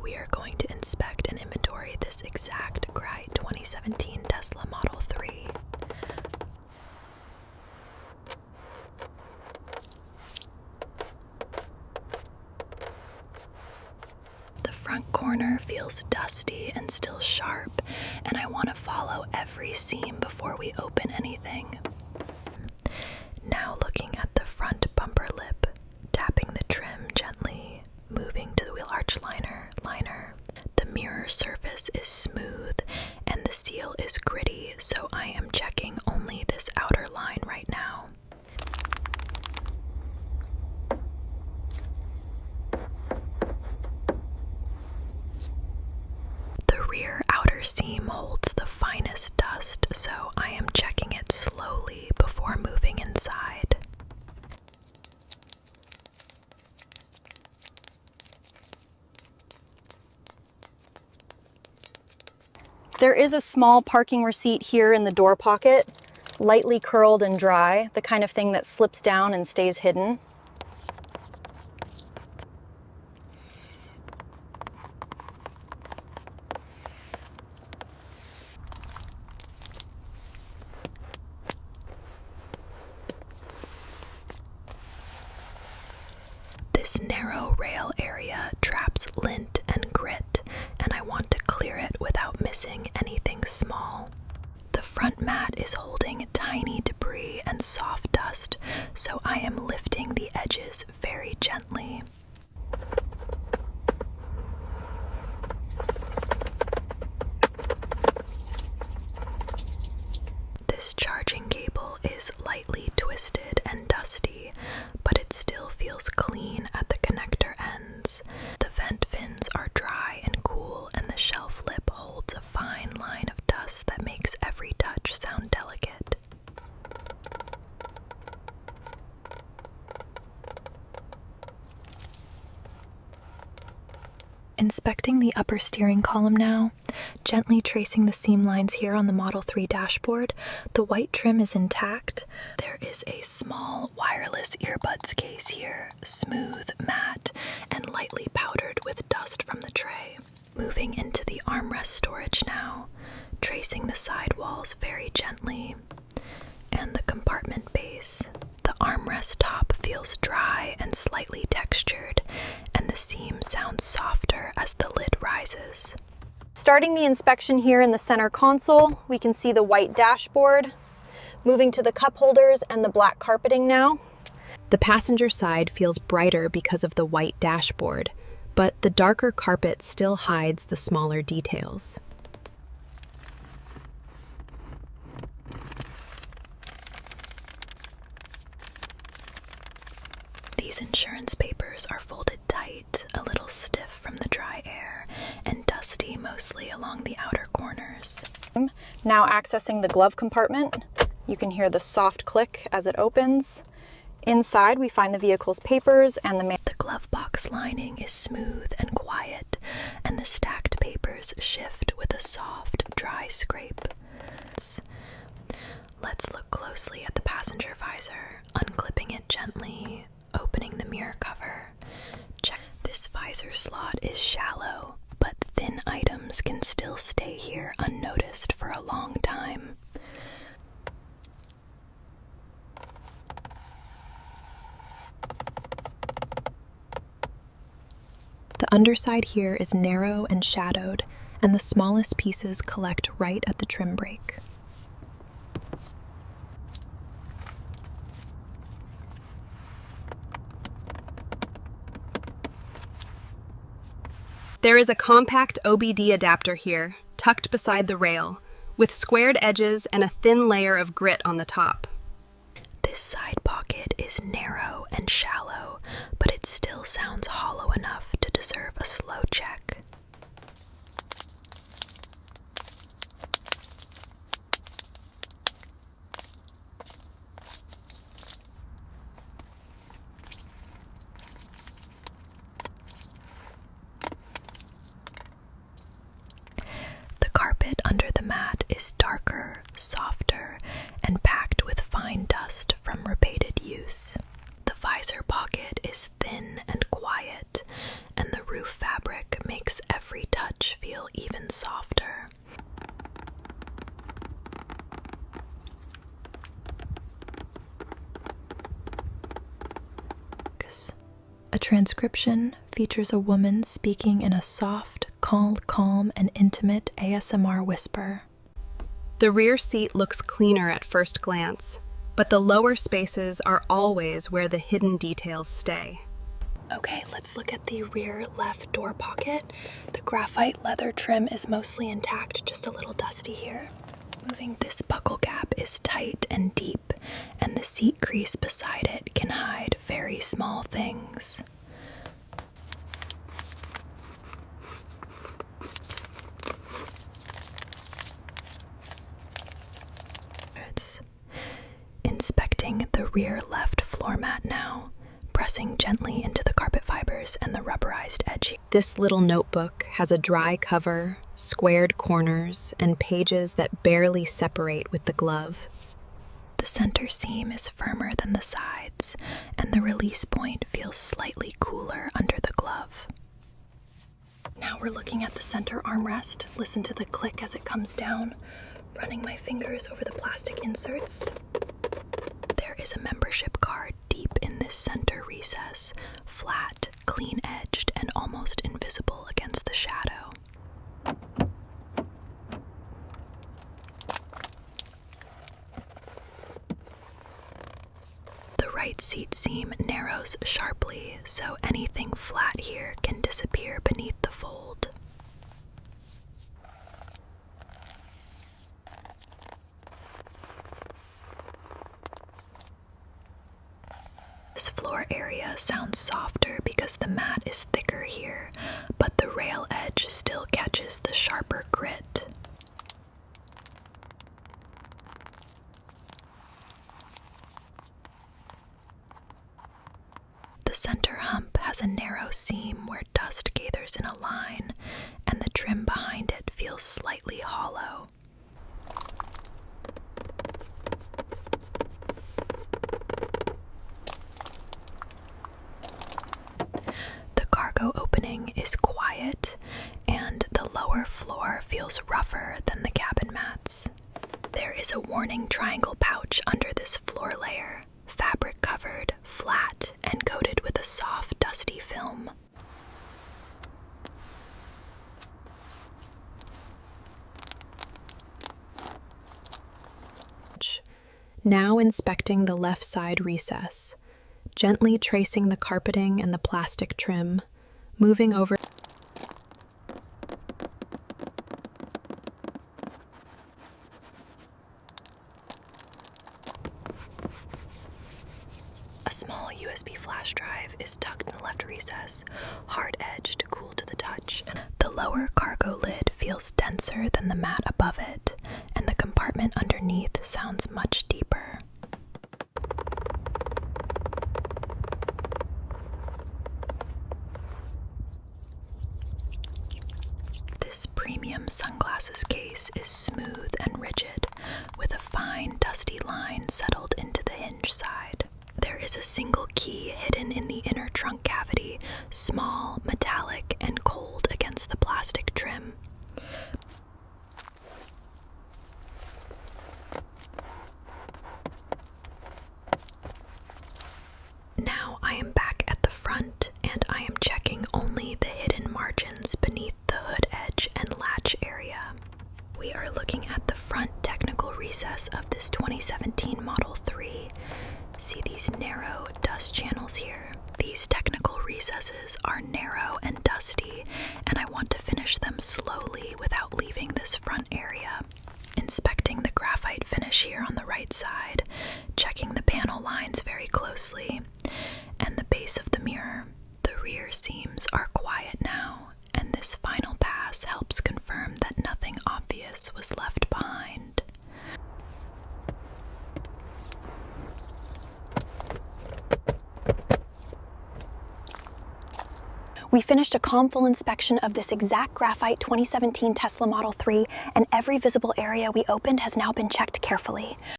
we are going to inspect and inventory this exact gray 2017 Tesla Model 3. The front corner feels dusty and still sharp, and I want to follow every seam before we open anything. Now looking at the front bumper lip, tapping the trim gently, moving to the wheel arch liner. The mirror surface is smooth and the seal is gritty, so I am checking only this outer line right now. The rear outer seam holds the finest dust, so I am checking it slowly before moving inside. There is a small parking receipt here in the door pocket, lightly curled and dry, the kind of thing that slips down and stays hidden. This narrow rail area traps lint and grit, and I want to clear it without missing anything small. The front mat is holding tiny debris and soft dust, so I am lifting the edges very gently. This charging cable is lightly twisted and dusty, but it still feels clean at the connector ends. The vent fins are dry and cool, and the shelf lip holds a fine line of dust that makes every touch sound delicate. Inspecting the upper steering column now, gently tracing the seam lines here on the Model 3 dashboard. The white trim is intact. There is a small wireless earbuds case here, smooth, matte, and lightly powdered with dust from the tray. Moving into the armrest storage now, tracing the side walls very gently, and the compartment base. The armrest top feels dry and slightly textured, and the seam sounds softer as the lid rises. Starting the inspection here in the center console, we can see the white dashboard. Moving to the cup holders and the black carpeting now. The passenger side feels brighter because of the white dashboard, but the darker carpet still hides the smaller details. These insurance papers are folded tight, a little stiff from the dry air, and dusty mostly along the outer corners. Now accessing the glove compartment, you can hear the soft click as it opens. Inside we find the vehicle's papers and the glove box lining is smooth and quiet, and the stacked papers shift with a soft, dry scrape. Let's look closely at the passenger visor, unclipping it gently, opening the mirror cover. Check. This visor slot is shallow, but thin items can still stay here unnoticed for a long time. The underside here is narrow and shadowed, and the smallest pieces collect right at the trim brake. There is a compact OBD adapter here, tucked beside the rail, with squared edges and a thin layer of grit on the top. This side pocket is narrow and shallow, but it still sounds hollow enough to deserve a slow check. The carpet under the mat is darker, softer, and packed with fine dust from repeated use. The visor pocket is thin and quiet, transcription features a woman speaking in a soft, calm, and intimate ASMR whisper. The rear seat looks cleaner at first glance, but the lower spaces are always where the hidden details stay. Okay, let's look at the rear left door pocket. The graphite leather trim is mostly intact, just a little dusty here. This buckle gap is tight and deep, and the seat crease beside it can hide very small things. Inspecting the rear left floor mat now, pressing gently into the carpet fibers and the rubberized edge. This little notebook has a dry cover, squared corners, and pages that barely separate with the glove. The center seam is firmer than the sides, and the release point feels slightly cooler under the glove. Now we're looking at the center armrest. Listen to the click as it comes down, running my fingers over the plastic inserts. There is a membership card deep in this center recess, flat, clean-edged, and almost invisible against the shadow. The right seat seam narrows sharply, so anything flat here can disappear beneath the fold. This floor area sounds softer because the mat is thicker here, but the rail edge still catches the sharper grit. The center hump has a narrow seam where dust gathers in a line, and the trim behind it feels slightly hollow. Cargo opening is quiet, and the lower floor feels rougher than the cabin mats. There is a warning triangle pouch under this floor layer, fabric covered, flat, and coated with a soft, dusty film. Now inspecting the left side recess, gently tracing the carpeting and the plastic trim, moving over. A small USB flash drive is tucked in the left recess, hard-edged, cool to the touch. The lower cargo lid feels denser than the mat above it, and the compartment underneath sounds much deeper. This premium sunglasses case is smooth and rigid, with a fine, dusty line settled into the hinge side. There is a single key hidden in the inner trunk cavity, small, metallic, and cold against the plastic trim. Now I am back at the front, and I am checking only the hidden margins beneath the hood edge and latch area. We are looking at the front technical recess of this 2017 Model 3. See these narrow dust channels here? These technical recesses are narrow and dusty, and I want to finish them slowly without leaving this front area. Inspecting the graphite finish here on the right side, checking the panel lines very closely, and the base of the mirror. The rear seams are quiet now, and this final pass helps confirm that nothing obvious was left behind. We finished a calm full inspection of this exact graphite 2017 Tesla Model 3, and every visible area we opened has now been checked carefully.